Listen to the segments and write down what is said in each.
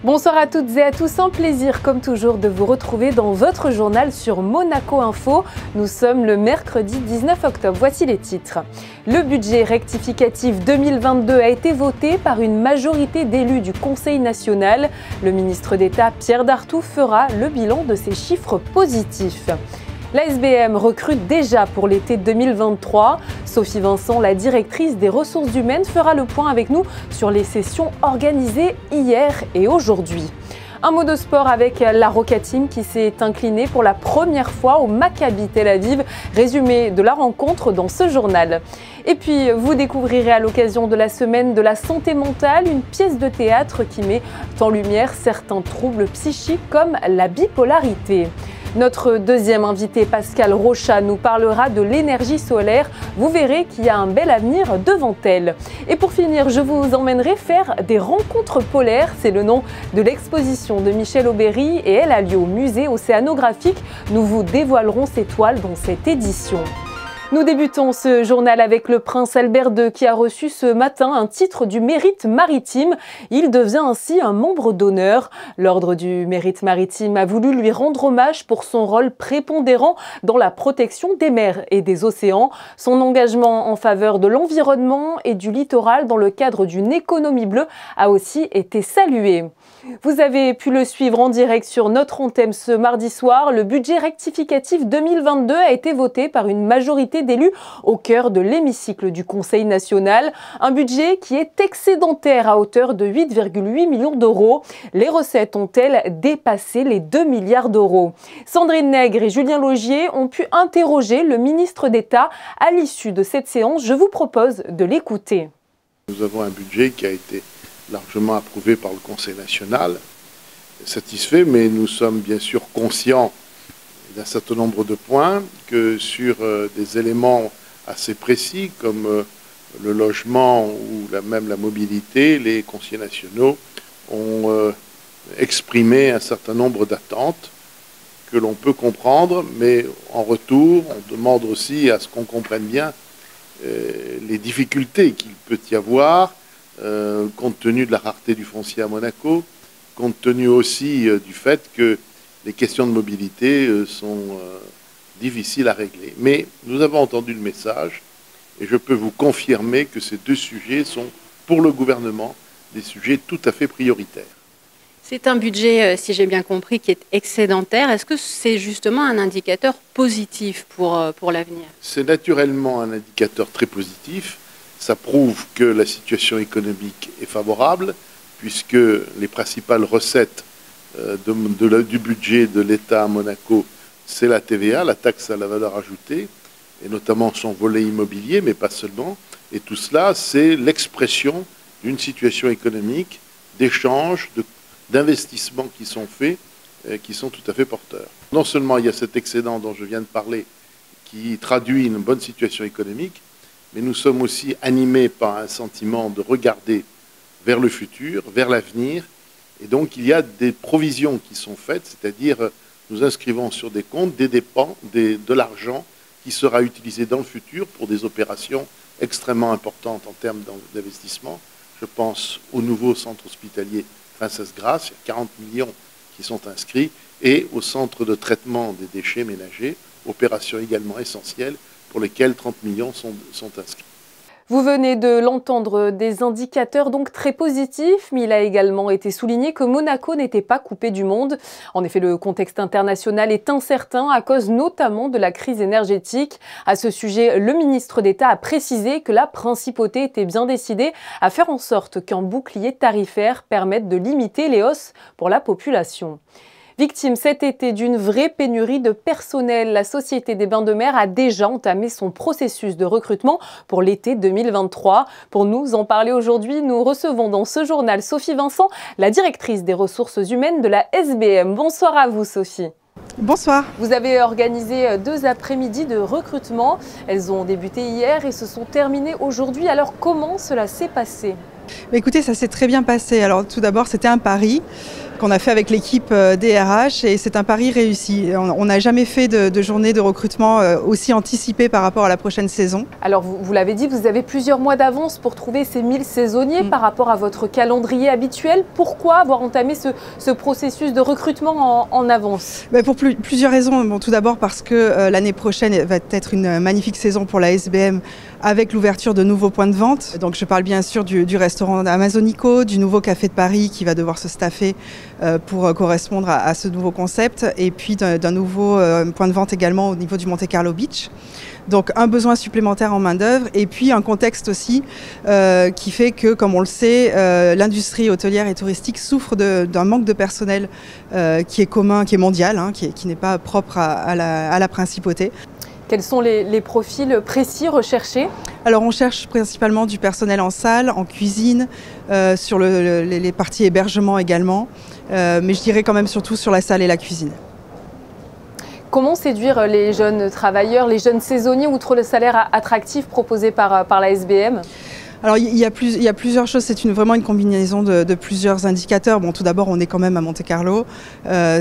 Bonsoir à toutes et à tous, un plaisir comme toujours de vous retrouver dans votre journal sur Monaco Info. Nous sommes le mercredi 19 octobre, voici les titres. Le budget rectificatif 2022 a été voté par une majorité d'élus du Conseil national. Le ministre d'État Pierre Dartout fera le bilan de ces chiffres positifs. La SBM recrute déjà pour l'été 2023. Sophie Vincent, la directrice des ressources humaines, fera le point avec nous sur les sessions organisées hier et aujourd'hui. Un mot de sport avec la Roca Team qui s'est inclinée pour la première fois au Maccabi Tel Aviv. Résumé de la rencontre dans ce journal. Et puis, vous découvrirez à l'occasion de la semaine de la santé mentale une pièce de théâtre qui met en lumière certains troubles psychiques comme la bipolarité. Notre deuxième invité, Pascal Rochat, nous parlera de l'énergie solaire. Vous verrez qu'il y a un bel avenir devant elle. Et pour finir, je vous emmènerai faire des rencontres polaires. C'est le nom de l'exposition de Michel Aubéry et elle a lieu au musée océanographique. Nous vous dévoilerons ses toiles dans cette édition. Nous débutons ce journal avec le prince Albert II qui a reçu ce matin un titre du mérite maritime. Il devient ainsi un membre d'honneur. L'ordre du mérite maritime a voulu lui rendre hommage pour son rôle prépondérant dans la protection des mers et des océans. Son engagement en faveur de l'environnement et du littoral dans le cadre d'une économie bleue a aussi été salué. Vous avez pu le suivre en direct sur notre antenne ce mardi soir. Le budget rectificatif 2022 a été voté par une majorité d'élus au cœur de l'hémicycle du Conseil national. Un budget qui est excédentaire à hauteur de 8,8 millions d'euros. Les recettes ont-elles dépassé les 2 milliards d'euros? Sandrine Nègre et Julien Laugier ont pu interroger le ministre d'État à l'issue de cette séance. Je vous propose de l'écouter. Nous avons un budget qui a été largement approuvé par le Conseil national, satisfait, mais nous sommes bien sûr conscients d'un certain nombre de points, que sur des éléments assez précis comme le logement ou même la mobilité, les conseillers nationaux ont exprimé un certain nombre d'attentes que l'on peut comprendre, mais en retour, on demande aussi à ce qu'on comprenne bien les difficultés qu'il peut y avoir compte tenu de la rareté du foncier à Monaco, compte tenu aussi du fait que les questions de mobilité sont difficiles à régler. Mais nous avons entendu le message et je peux vous confirmer que ces deux sujets sont, pour le gouvernement, des sujets tout à fait prioritaires. C'est un budget, si j'ai bien compris, qui est excédentaire. Est-ce que c'est justement un indicateur positif pour l'avenir? C'est naturellement un indicateur très positif. Ça prouve que la situation économique est favorable, puisque les principales recettes du budget de l'État à Monaco, c'est la TVA, la taxe à la valeur ajoutée, et notamment son volet immobilier, mais pas seulement. Et tout cela, c'est l'expression d'une situation économique, d'échanges, d'investissements qui sont faits, qui sont tout à fait porteurs. Non seulement il y a cet excédent dont je viens de parler, qui traduit une bonne situation économique, mais nous sommes aussi animés par un sentiment de regarder vers le futur, vers l'avenir. Et donc, il y a des provisions qui sont faites, c'est-à-dire nous inscrivons sur des comptes des dépenses, de l'argent qui sera utilisé dans le futur pour des opérations extrêmement importantes en termes d'investissement. Je pense au nouveau centre hospitalier Princesse Grace, il y a 40 millions qui sont inscrits, et au centre de traitement des déchets ménagers, opération également essentielle, pour lesquels 30 millions sont inscrits. Vous venez de l'entendre, des indicateurs donc très positifs, mais il a également été souligné que Monaco n'était pas coupé du monde. En effet, le contexte international est incertain à cause notamment de la crise énergétique. À ce sujet, le ministre d'État a précisé que la principauté était bien décidée à faire en sorte qu'un bouclier tarifaire permette de limiter les hausses pour la population. Victime cet été d'une vraie pénurie de personnel, la Société des Bains de Mer a déjà entamé son processus de recrutement pour l'été 2023. Pour nous en parler aujourd'hui, nous recevons dans ce journal Sophie Vincent, la directrice des ressources humaines de la SBM. Bonsoir à vous Sophie. Bonsoir. Vous avez organisé 2 après-midi de recrutement. Elles ont débuté hier et se sont terminées aujourd'hui. Alors comment cela s'est passé ? Écoutez, ça s'est très bien passé. Alors tout d'abord, c'était un pari qu'on a fait avec l'équipe DRH et c'est un pari réussi. On n'a jamais fait de journée de recrutement aussi anticipée par rapport à la prochaine saison. Alors vous l'avez dit, vous avez plusieurs mois d'avance pour trouver ces 1000 saisonniers par rapport à votre calendrier habituel. Pourquoi avoir entamé ce processus de recrutement en avance? Pour plusieurs raisons. Bon, tout d'abord parce que l'année prochaine va être une magnifique saison pour la SBM avec l'ouverture de nouveaux points de vente. Donc je parle bien sûr du restaurant Amazonico, du nouveau café de Paris qui va devoir se staffer pour correspondre à ce nouveau concept et puis d'un nouveau point de vente également au niveau du Monte Carlo Beach. Donc un besoin supplémentaire en main d'œuvre et puis un contexte aussi qui fait que, comme on le sait, l'industrie hôtelière et touristique souffre d'un manque de personnel qui est commun, qui est mondial, hein, qui n'est pas propre à la principauté. Quels sont les profils précis recherchés? Alors on cherche principalement du personnel en salle, en cuisine, sur les parties hébergement également, mais je dirais quand même surtout sur la salle et la cuisine. Comment séduire les jeunes travailleurs, les jeunes saisonniers, outre le salaire attractif proposé par la SBM? Alors il y a plusieurs choses, c'est vraiment une combinaison de plusieurs indicateurs. Bon, tout d'abord, on est quand même à Monte Carlo.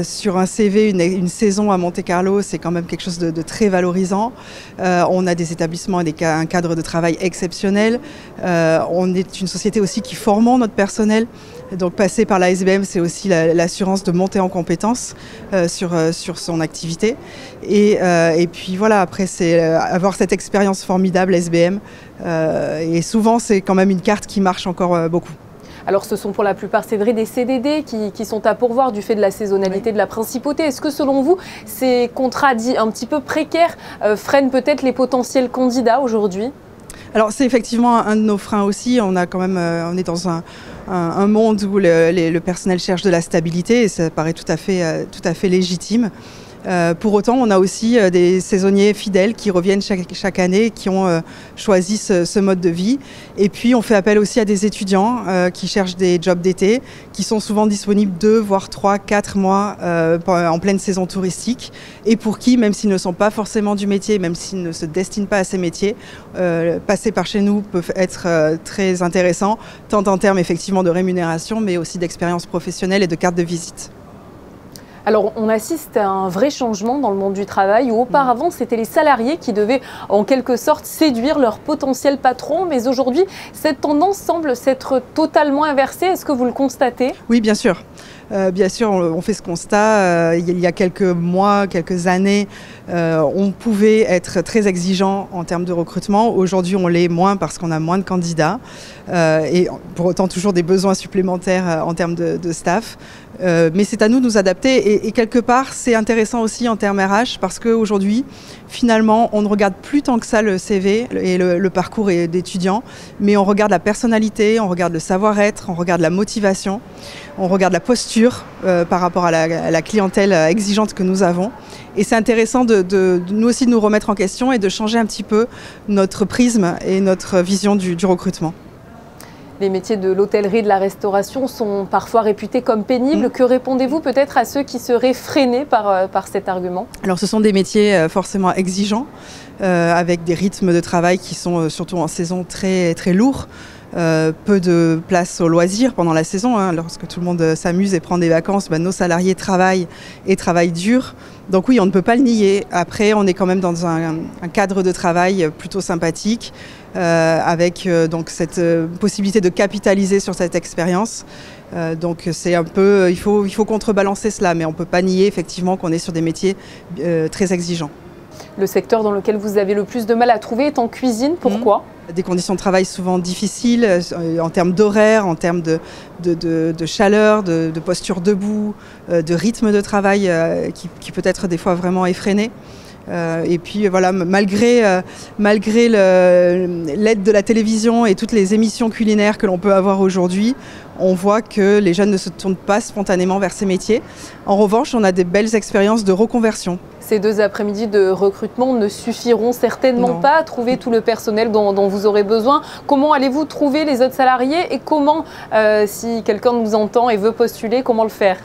Sur un CV, une saison à Monte Carlo, c'est quand même quelque chose de très valorisant. On a des établissements et un cadre de travail exceptionnel. On est une société aussi qui formons notre personnel. Donc passer par la SBM, c'est aussi l'assurance de monter en compétences sur son activité. Et puis voilà, après, c'est avoir cette expérience formidable SBM. Et souvent, c'est quand même une carte qui marche encore beaucoup. Alors ce sont pour la plupart, c'est vrai, des CDD qui sont à pourvoir du fait de la saisonnalité de la principauté. Est-ce que selon vous, ces contrats dits un petit peu précaires freinent peut-être les potentiels candidats aujourd'hui ? Alors c'est effectivement un de nos freins aussi. On est dans un monde où le personnel cherche de la stabilité et ça paraît tout à fait légitime. Pour autant, on a aussi des saisonniers fidèles qui reviennent chaque année, qui ont choisi ce mode de vie. Et puis, on fait appel aussi à des étudiants qui cherchent des jobs d'été, qui sont souvent disponibles 2, voire 3, 4 mois en pleine saison touristique. Et pour qui, même s'ils ne sont pas forcément du métier, même s'ils ne se destinent pas à ces métiers, passer par chez nous peut être très intéressant, tant en termes effectivement de rémunération, mais aussi d'expérience professionnelle et de carte de visite. Alors, on assiste à un vrai changement dans le monde du travail où auparavant, c'était les salariés qui devaient en quelque sorte séduire leur potentiel patron. Mais aujourd'hui, cette tendance semble s'être totalement inversée. Est-ce que vous le constatez? Oui, bien sûr. Bien sûr, on fait ce constat. Il y a quelques mois, quelques années, on pouvait être très exigeant en termes de recrutement. Aujourd'hui, on l'est moins parce qu'on a moins de candidats et pour autant toujours des besoins supplémentaires en termes de staff. Mais c'est à nous de nous adapter et quelque part, c'est intéressant aussi en termes RH parce qu'aujourd'hui, finalement, on ne regarde plus tant que ça le CV et le parcours d'étudiant, mais on regarde la personnalité, on regarde le savoir-être, on regarde la motivation, on regarde la posture par rapport à la clientèle exigeante que nous avons. Et c'est intéressant de nous aussi de nous remettre en question et de changer un petit peu notre prisme et notre vision du recrutement. Les métiers de l'hôtellerie, de la restauration sont parfois réputés comme pénibles. Que répondez-vous peut-être à ceux qui seraient freinés par cet argument? Alors ce sont des métiers forcément exigeants, avec des rythmes de travail qui sont surtout en saison très, très lourds. Peu de place au loisir pendant la saison. Lorsque tout le monde s'amuse et prend des vacances, nos salariés travaillent et travaillent dur. Donc oui, on ne peut pas le nier. Après, on est quand même dans un cadre de travail plutôt sympathique, avec donc cette possibilité de capitaliser sur cette expérience. Donc c'est un peu, il faut contrebalancer cela, mais on ne peut pas nier effectivement qu'on est sur des métiers très exigeants. Le secteur dans lequel vous avez le plus de mal à trouver est en cuisine. Pourquoi? Des conditions de travail souvent difficiles en termes d'horaire, en termes de chaleur, de posture debout, de rythme de travail qui peut être des fois vraiment effréné. Et puis voilà, malgré l'aide de la télévision et toutes les émissions culinaires que l'on peut avoir aujourd'hui, on voit que les jeunes ne se tournent pas spontanément vers ces métiers. En revanche, on a des belles expériences de reconversion. Ces 2 après-midi de recrutement ne suffiront certainement pas à trouver tout le personnel dont vous aurez besoin. Comment allez-vous trouver les autres salariés et comment, si quelqu'un nous entend et veut postuler, comment le faire?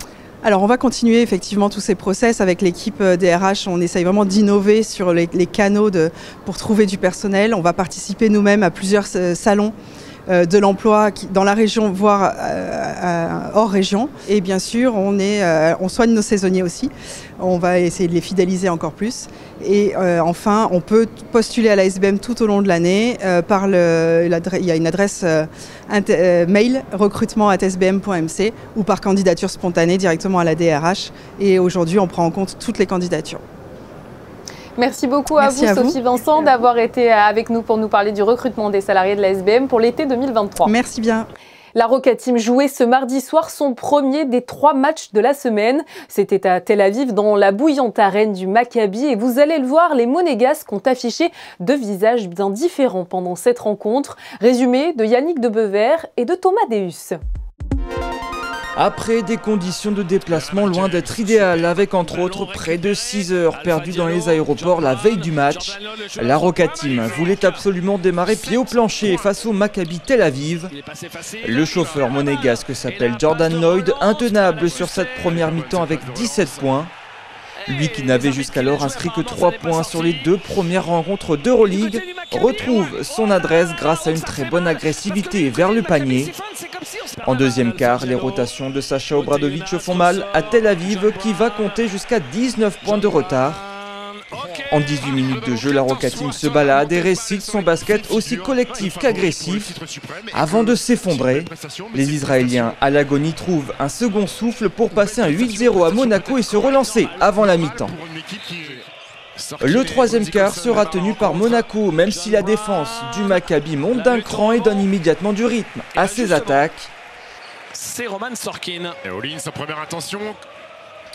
Alors on va continuer effectivement tous ces process avec l'équipe DRH. On essaye vraiment d'innover sur les canaux pour trouver du personnel. On va participer nous-mêmes à plusieurs salons de l'emploi dans la région, voire hors région. Et bien sûr, on soigne nos saisonniers aussi. On va essayer de les fidéliser encore plus. Et enfin, on peut postuler à la SBM tout au long de l'année. Il y a une adresse mail recrutement@sbm.mc ou par candidature spontanée directement à la DRH. Et aujourd'hui, on prend en compte toutes les candidatures. Merci beaucoup à vous, Sophie Vincent, d'avoir été avec nous pour nous parler du recrutement des salariés de la SBM pour l'été 2023. Merci bien. La Roca Team jouait ce mardi soir son premier des 3 matchs de la semaine. C'était à Tel Aviv, dans la bouillante arène du Maccabi. Et vous allez le voir, les Monégasques ont affiché 2 visages bien différents pendant cette rencontre. Résumé de Yannick Debever et de Thomas Deus. Après des conditions de déplacement loin d'être idéales, avec entre autres près de 6 heures perdues dans les aéroports la veille du match, la Roca Team voulait absolument démarrer pied au plancher face au Maccabi Tel Aviv. Le chauffeur monégasque s'appelle Jordan Lloyd, intenable sur cette première mi-temps avec 17 points. Lui qui n'avait jusqu'alors inscrit que 3 points sur les 2 premières rencontres d'Euroleague, retrouve son adresse grâce à une très bonne agressivité vers le panier. En deuxième quart, les rotations de Sacha Obradovic font mal à Tel Aviv qui va compter jusqu'à 19 points de retard. En 18 minutes de jeu, la Roca Team se balade et récite son basket aussi collectif qu'agressif. Avant de s'effondrer, les Israéliens à l'agonie trouvent un second souffle pour passer un 8-0 à Monaco et se relancer avant la mi-temps. Le troisième quart sera tenu par Monaco, même si la défense du Maccabi monte d'un cran et donne immédiatement du rythme à ses attaques. C'est Roman Sorkin. Et Olin, sa première intention.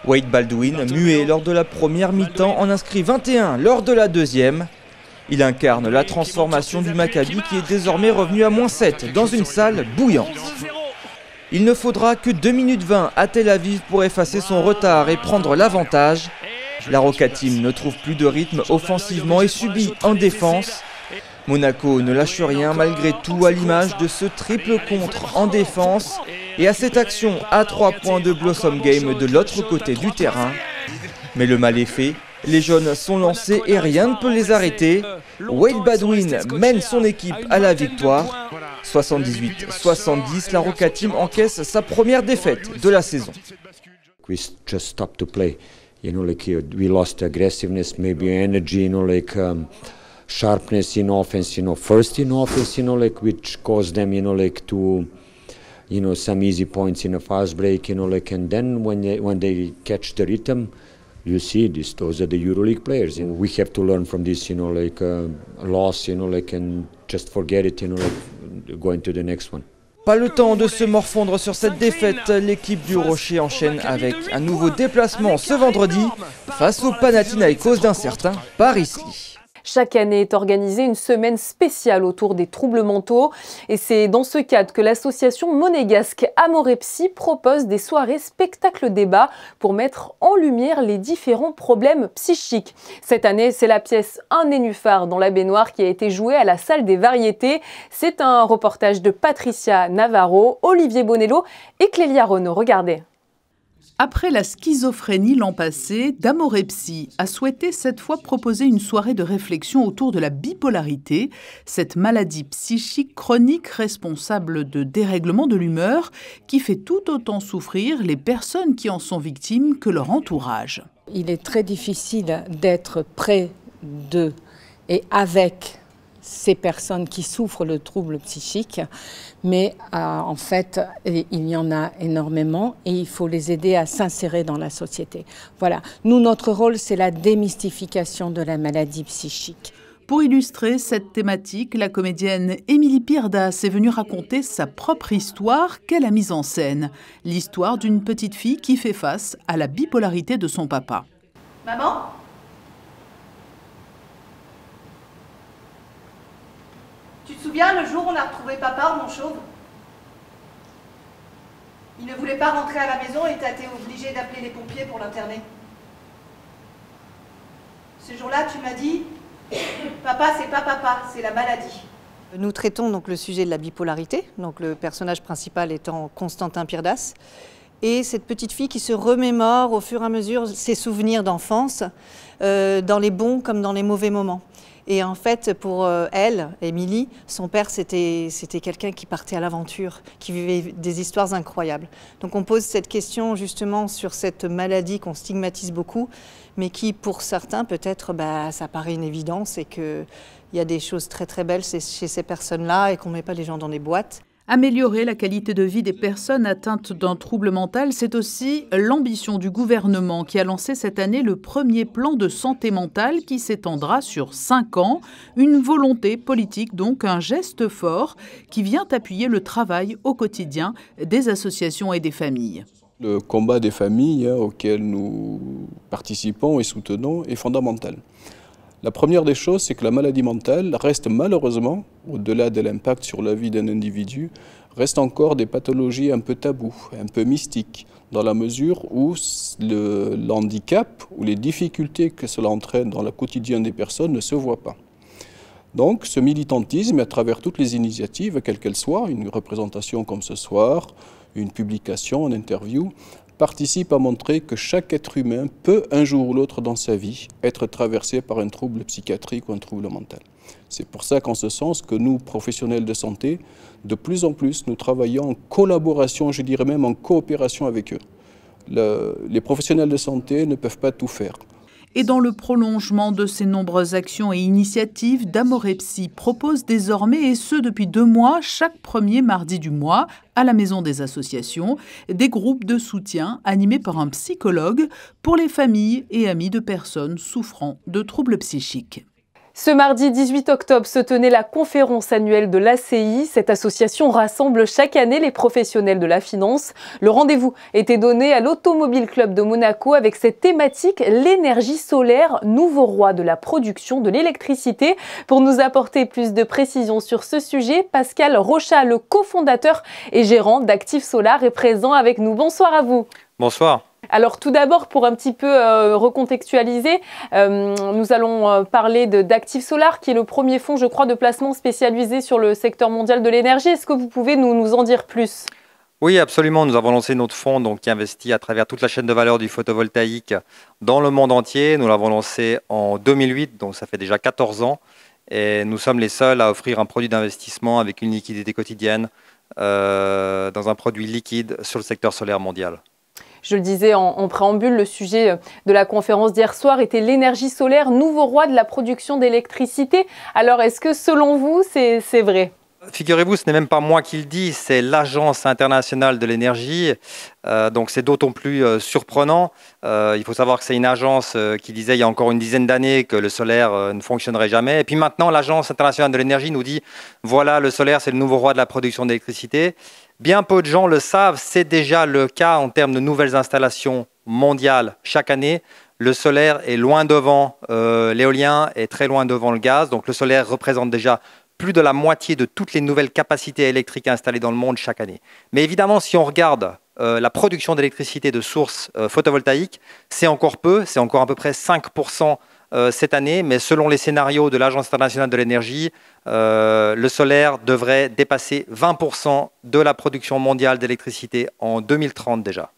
Wade Baldwin, muet lors de la première mi-temps, en inscrit 21 lors de la deuxième. Il incarne la transformation du Maccabi qui est désormais revenu à -7 dans une salle bouillante. Il ne faudra que 2 minutes 20 à Tel Aviv pour effacer son retard et prendre l'avantage. La Roca Team ne trouve plus de rythme offensivement et subit en défense. Monaco ne lâche rien malgré tout à l'image de ce triple contre en défense et à cette action à 3 points de Blossom Game de l'autre côté du terrain. Mais le mal est fait, les jeunes sont lancés et rien ne peut les arrêter. Wade Baldwin mène son équipe à la victoire. 78-70, la Roca Team encaisse sa première défaite de la saison. We just stopped to play. You know, like we lost aggressiveness, maybe energy, you know, like sharpness in offense, you know, first in offense, you know, like which caused them, you know, like to, you know, some easy points in a fast break, you know, like, and then when they catch the rhythm, you see this, those are the EuroLeague players, and we have to learn from this, you know, like loss, you know, like, and just forget it, you know, like going to the next one. Pas le temps de se morfondre sur cette défaite, l'équipe du Rocher enchaîne avec un nouveau déplacement ce vendredi face au Panathinaikos d'un certain Paris Lee. Chaque année est organisée une semaine spéciale autour des troubles mentaux et c'est dans ce cadre que l'association monégasque Amorepsy propose des soirées spectacle-débat pour mettre en lumière les différents problèmes psychiques. Cette année, c'est la pièce Un nénuphar dans la baignoire qui a été jouée à la Salle des Variétés. C'est un reportage de Patricia Navarro, Olivier Bonello et Clélia Renaud. Regardez. Après la schizophrénie l'an passé, Amorepsy a souhaité cette fois proposer une soirée de réflexion autour de la bipolarité, cette maladie psychique chronique responsable de dérèglements de l'humeur qui fait tout autant souffrir les personnes qui en sont victimes que leur entourage. Il est très difficile d'être près de et avec ces personnes qui souffrent de troubles psychiques, mais en fait, il y en a énormément et il faut les aider à s'insérer dans la société. Voilà. Nous, notre rôle, c'est la démystification de la maladie psychique. Pour illustrer cette thématique, la comédienne Émilie Pirdas est venue raconter sa propre histoire qu'elle a mise en scène. L'histoire d'une petite fille qui fait face à la bipolarité de son papa. Maman ? Tu te souviens le jour où on a retrouvé papa en Manchauve ? Il ne voulait pas rentrer à la maison et t'as été obligée d'appeler les pompiers pour l'interner. Ce jour-là, tu m'as dit « Papa, c'est pas papa, c'est la maladie ». Nous traitons donc le sujet de la bipolarité, donc le personnage principal étant Constantin Pirdas, et cette petite fille qui se remémore au fur et à mesure ses souvenirs d'enfance, dans les bons comme dans les mauvais moments. Et en fait, pour elle, Émilie, son père, c'était quelqu'un qui partait à l'aventure, qui vivait des histoires incroyables. Donc on pose cette question justement sur cette maladie qu'on stigmatise beaucoup, mais qui, pour certains, peut-être, ça paraît une évidence et qu'il y a des choses très très belles chez ces personnes-là et qu'on ne met pas les gens dans des boîtes. Améliorer la qualité de vie des personnes atteintes d'un trouble mental, c'est aussi l'ambition du gouvernement qui a lancé cette année le premier plan de santé mentale qui s'étendra sur 5 ans. Une volonté politique, donc un geste fort qui vient appuyer le travail au quotidien des associations et des familles. Le combat des familles auquel nous participons et soutenons est fondamental. La première des choses, c'est que la maladie mentale reste malheureusement, au-delà de l'impact sur la vie d'un individu, reste encore des pathologies un peu tabous, un peu mystiques, dans la mesure où le handicap ou les difficultés que cela entraîne dans le quotidien des personnes ne se voient pas. Donc ce militantisme, à travers toutes les initiatives, quelles qu'elles soient, une représentation comme ce soir, une publication, une interview, participe à montrer que chaque être humain peut un jour ou l'autre dans sa vie être traversé par un trouble psychiatrique ou un trouble mental. C'est pour ça qu'en ce sens que nous, professionnels de santé, de plus en plus, nous travaillons en collaboration, je dirais même en coopération avec eux. Les professionnels de santé ne peuvent pas tout faire. Et dans le prolongement de ces nombreuses actions et initiatives, Damorepsi propose désormais, et ce depuis 2 mois, chaque premier mardi du mois, à la Maison des Associations, des groupes de soutien animés par un psychologue pour les familles et amis de personnes souffrant de troubles psychiques. Ce mardi 18 octobre se tenait la conférence annuelle de l'ACI. Cette association rassemble chaque année les professionnels de la finance. Le rendez-vous était donné à l'Automobile Club de Monaco avec cette thématique, l'énergie solaire, nouveau roi de la production de l'électricité. Pour nous apporter plus de précisions sur ce sujet, Pascal Rochat, le cofondateur et gérant d'Active Solar, est présent avec nous. Bonsoir à vous. Bonsoir. Alors tout d'abord, pour un petit peu recontextualiser, nous allons parler d'Active Solar, qui est le premier fonds, je crois, de placement spécialisé sur le secteur mondial de l'énergie. Est-ce que vous pouvez nous en dire plus ? Oui, absolument. Nous avons lancé notre fonds qui investit à travers toute la chaîne de valeur du photovoltaïque dans le monde entier. Nous l'avons lancé en 2008, donc ça fait déjà 14 ans. Et nous sommes les seuls à offrir un produit d'investissement avec une liquidité quotidienne dans un produit liquide sur le secteur solaire mondial. Je le disais en préambule, le sujet de la conférence d'hier soir était l'énergie solaire, nouveau roi de la production d'électricité. Alors, est-ce que selon vous, c'est vrai ? Figurez-vous, ce n'est même pas moi qui le dis, c'est l'Agence internationale de l'énergie. Donc c'est d'autant plus surprenant. Il faut savoir que c'est une agence qui disait il y a encore une dizaine d'années que le solaire ne fonctionnerait jamais. Et puis maintenant, l'Agence internationale de l'énergie nous dit voilà, le solaire, c'est le nouveau roi de la production d'électricité. Bien peu de gens le savent, c'est déjà le cas en termes de nouvelles installations mondiales chaque année. Le solaire est loin devant l'éolien et très loin devant le gaz. Donc le solaire représente déjà plus de la moitié de toutes les nouvelles capacités électriques installées dans le monde chaque année. Mais évidemment, si on regarde la production d'électricité de sources photovoltaïques, c'est encore peu, c'est encore à peu près 5% cette année, mais selon les scénarios de l'Agence internationale de l'énergie, le solaire devrait dépasser 20% de la production mondiale d'électricité en 2030 déjà.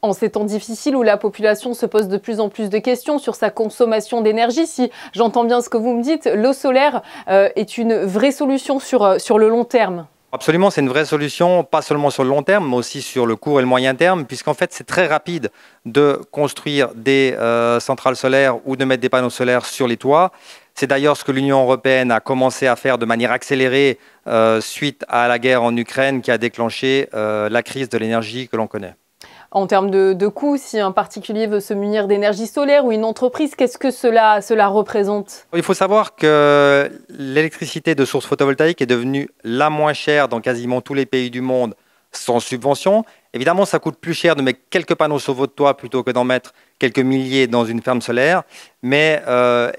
En ces temps difficiles où la population se pose de plus en plus de questions sur sa consommation d'énergie, si j'entends bien ce que vous me dites, l'eau solaire est une vraie solution sur le long terme. Absolument, c'est une vraie solution, pas seulement sur le long terme, mais aussi sur le court et le moyen terme, puisqu'en fait, c'est très rapide de construire des centrales solaires ou de mettre des panneaux solaires sur les toits. C'est d'ailleurs ce que l'Union européenne a commencé à faire de manière accélérée suite à la guerre en Ukraine qui a déclenché la crise de l'énergie que l'on connaît. En termes de coûts, si un particulier veut se munir d'énergie solaire ou une entreprise, qu'est-ce que cela représente ? Il faut savoir que l'électricité de source photovoltaïque est devenue la moins chère dans quasiment tous les pays du monde sans subvention. Évidemment, ça coûte plus cher de mettre quelques panneaux sur votre toit plutôt que d'en mettre quelques milliers dans une ferme solaire. Mais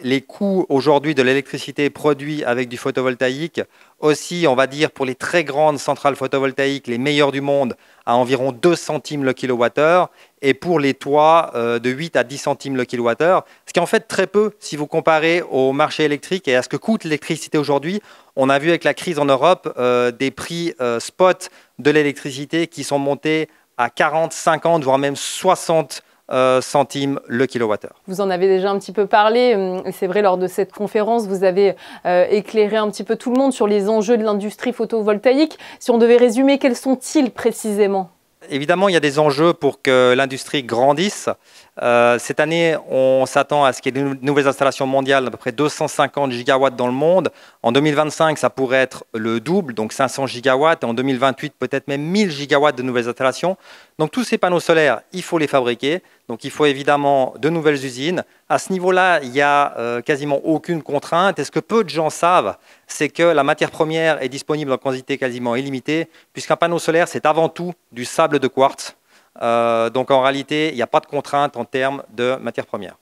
les coûts aujourd'hui de l'électricité produite avec du photovoltaïque, aussi, on va dire, pour les très grandes centrales photovoltaïques, les meilleures du monde, à environ 2 centimes le kilowattheure, et pour les toits, de 8 à 10 centimes le kilowattheure, ce qui est en fait très peu si vous comparez au marché électrique et à ce que coûte l'électricité aujourd'hui. On a vu avec la crise en Europe des prix spot de l'électricité qui sont montés à 40, 50, voire même 60 centimes le kilowattheure. Vous en avez déjà un petit peu parlé, c'est vrai, lors de cette conférence, vous avez éclairé un petit peu tout le monde sur les enjeux de l'industrie photovoltaïque. Si on devait résumer, quels sont-ils précisément ? Évidemment, il y a des enjeux pour que l'industrie grandisse. Cette année, on s'attend à ce qu'il y ait de nouvelles installations mondiales, à peu près 250 gigawatts dans le monde. En 2025, ça pourrait être le double, donc 500 gigawatts. Et en 2028, peut-être même 1000 gigawatts de nouvelles installations. Donc tous ces panneaux solaires, il faut les fabriquer. Donc il faut évidemment de nouvelles usines. À ce niveau-là, il n'y a quasiment aucune contrainte. Et ce que peu de gens savent, c'est que la matière première est disponible en quantité quasiment illimitée, puisqu'un panneau solaire, c'est avant tout du sable de quartz. Donc en réalité, il n'y a pas de contrainte en termes de matière première.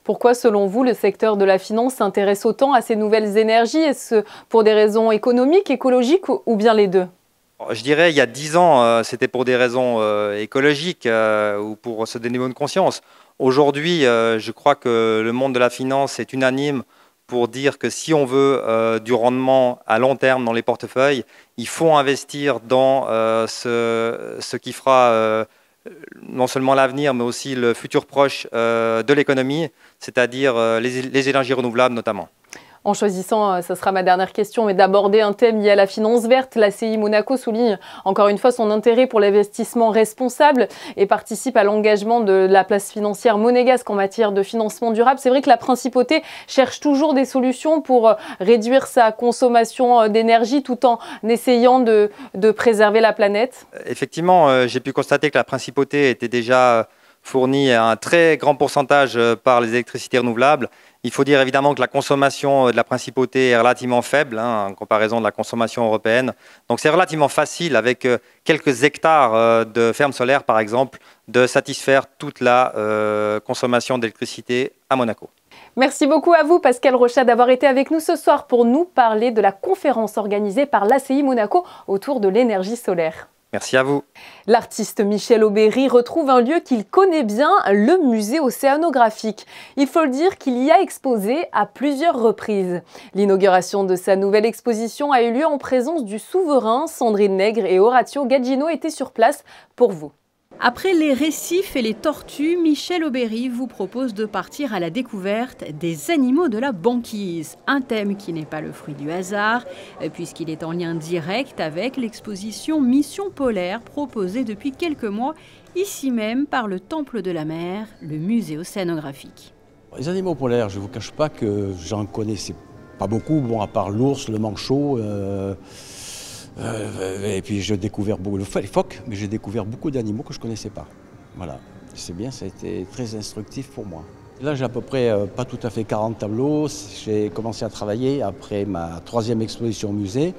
Pourquoi, selon vous, le secteur de la finance s'intéresse autant à ces nouvelles énergies? Est-ce pour des raisons économiques, écologiques ou bien les deux? Je dirais, il y a 10 ans, c'était pour des raisons écologiques ou pour se donner bonne conscience. Aujourd'hui, je crois que le monde de la finance est unanime pour dire que si on veut du rendement à long terme dans les portefeuilles, il faut investir dans ce qui fera non seulement l'avenir, mais aussi le futur proche de l'économie, c'est-à-dire les énergies renouvelables notamment. En choisissant, ça sera ma dernière question, mais d'aborder un thème lié à la finance verte, l'ACI Monaco souligne encore une fois son intérêt pour l'investissement responsable et participe à l'engagement de la place financière monégasque en matière de financement durable. C'est vrai que la principauté cherche toujours des solutions pour réduire sa consommation d'énergie tout en essayant de préserver la planète. Effectivement, j'ai pu constater que la principauté était déjà fournie à un très grand pourcentage par les électricités renouvelables. Il faut dire évidemment que la consommation de la principauté est relativement faible en comparaison de la consommation européenne. Donc c'est relativement facile, avec quelques hectares de fermes solaires par exemple, de satisfaire toute la consommation d'électricité à Monaco. Merci beaucoup à vous, Pascal Rochat, d'avoir été avec nous ce soir pour nous parler de la conférence organisée par l'ACI Monaco autour de l'énergie solaire. Merci à vous. L'artiste Michel Aubéry retrouve un lieu qu'il connaît bien, le musée océanographique. Il faut le dire qu'il y a exposé à plusieurs reprises. L'inauguration de sa nouvelle exposition a eu lieu en présence du souverain. Sandrine Nègre et Horatio Gagino étaient sur place pour vous. Après les récifs et les tortues, Michel Aubéry vous propose de partir à la découverte des animaux de la banquise. Un thème qui n'est pas le fruit du hasard, puisqu'il est en lien direct avec l'exposition Mission Polaire proposée depuis quelques mois, ici même par le Temple de la Mer, le musée océanographique. Les animaux polaires, je ne vous cache pas que j'en connaissais pas beaucoup, bon, à part l'ours, le manchot. Et puis j'ai découvert beaucoup, les phoques, mais j'ai découvert beaucoup d'animaux que je ne connaissais pas. Voilà, c'est bien, ça a été très instructif pour moi. Là j'ai à peu près pas tout à fait 40 tableaux. J'ai commencé à travailler après ma 3e exposition au musée,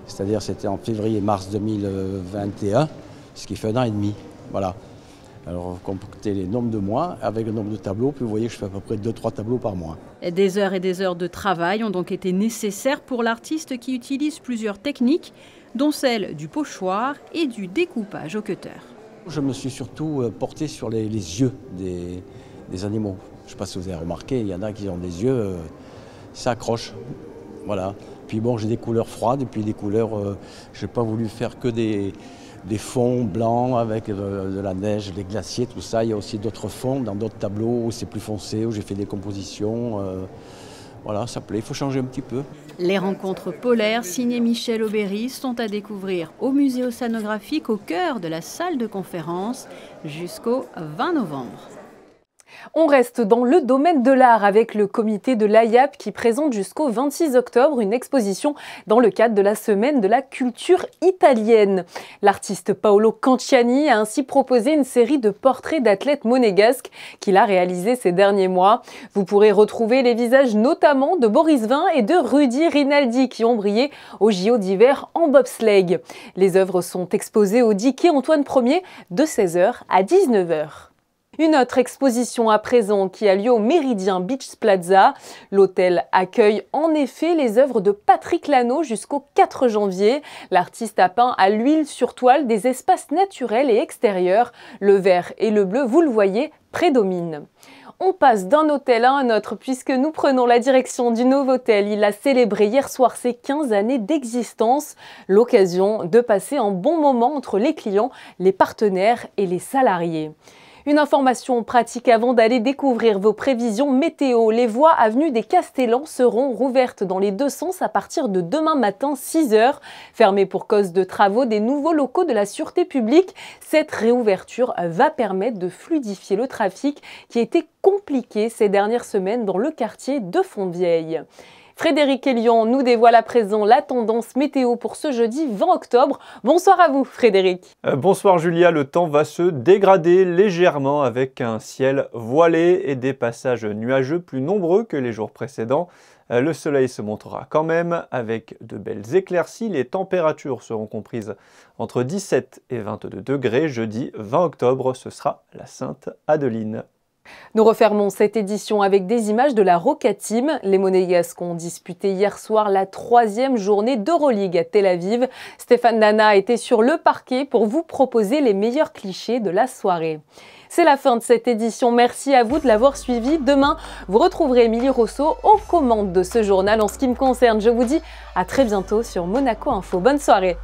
c'est-à-dire c'était en février-mars 2021, ce qui fait 1 an et demi. Voilà. Alors vous comptez les nombres de mois avec le nombre de tableaux, puis vous voyez que je fais à peu près 2-3 tableaux par mois. Des heures et des heures de travail ont donc été nécessaires pour l'artiste qui utilise plusieurs techniques, dont celle du pochoir et du découpage au cutter. Je me suis surtout porté sur les yeux des animaux. Je ne sais pas si vous avez remarqué, il y en a qui ont des yeux, ça accroche. Voilà. Puis bon, j'ai des couleurs froides et puis des couleurs, je n'ai pas voulu faire que des fonds blancs avec de la neige, des glaciers, tout ça. Il y a aussi d'autres fonds dans d'autres tableaux où c'est plus foncé, où j'ai fait des compositions. Voilà, ça plaît, il faut changer un petit peu. Les rencontres polaires signées Michel Aubéry sont à découvrir au musée océanographique au cœur de la salle de conférence jusqu'au 20 novembre. On reste dans le domaine de l'art avec le comité de l'AIAP qui présente jusqu'au 26 octobre une exposition dans le cadre de la semaine de la culture italienne. L'artiste Paolo Canciani a ainsi proposé une série de portraits d'athlètes monégasques qu'il a réalisés ces derniers mois. Vous pourrez retrouver les visages notamment de Boris Vian et de Rudy Rinaldi qui ont brillé au JO d'hiver en bobsleigh. Les œuvres sont exposées au Diquet Antoine Ier de 16h à 19h. Une autre exposition à présent qui a lieu au Méridien Beach Plaza. L'hôtel accueille en effet les œuvres de Patrick Lano jusqu'au 4 janvier. L'artiste a peint à l'huile sur toile des espaces naturels et extérieurs. Le vert et le bleu, vous le voyez, prédominent. On passe d'un hôtel à un autre puisque nous prenons la direction du Novotel. Il a célébré hier soir ses 15 années d'existence. L'occasion de passer un bon moment entre les clients, les partenaires et les salariés. Une information pratique avant d'aller découvrir vos prévisions météo. Les voies avenue des Castellans seront rouvertes dans les deux sens à partir de demain matin 6 h. Fermées pour cause de travaux des nouveaux locaux de la Sûreté publique, cette réouverture va permettre de fluidifier le trafic qui a été compliqué ces dernières semaines dans le quartier de Fontvieille. Frédéric Elion nous dévoile à présent la tendance météo pour ce jeudi 20 octobre. Bonsoir à vous Frédéric. Bonsoir Julia, le temps va se dégrader légèrement avec un ciel voilé et des passages nuageux plus nombreux que les jours précédents. Le soleil se montrera quand même avec de belles éclaircies. Les températures seront comprises entre 17 et 22 degrés. Jeudi 20 octobre, ce sera la Sainte-Adeline. Nous refermons cette édition avec des images de la Roca Team. Les Monégasques ont disputé hier soir la 3e journée d'Euroleague à Tel Aviv. Stéphane Dana était sur le parquet pour vous proposer les meilleurs clichés de la soirée. C'est la fin de cette édition. Merci à vous de l'avoir suivi. Demain, vous retrouverez Émilie Rousseau aux commandes de ce journal. En ce qui me concerne, je vous dis à très bientôt sur Monaco Info. Bonne soirée.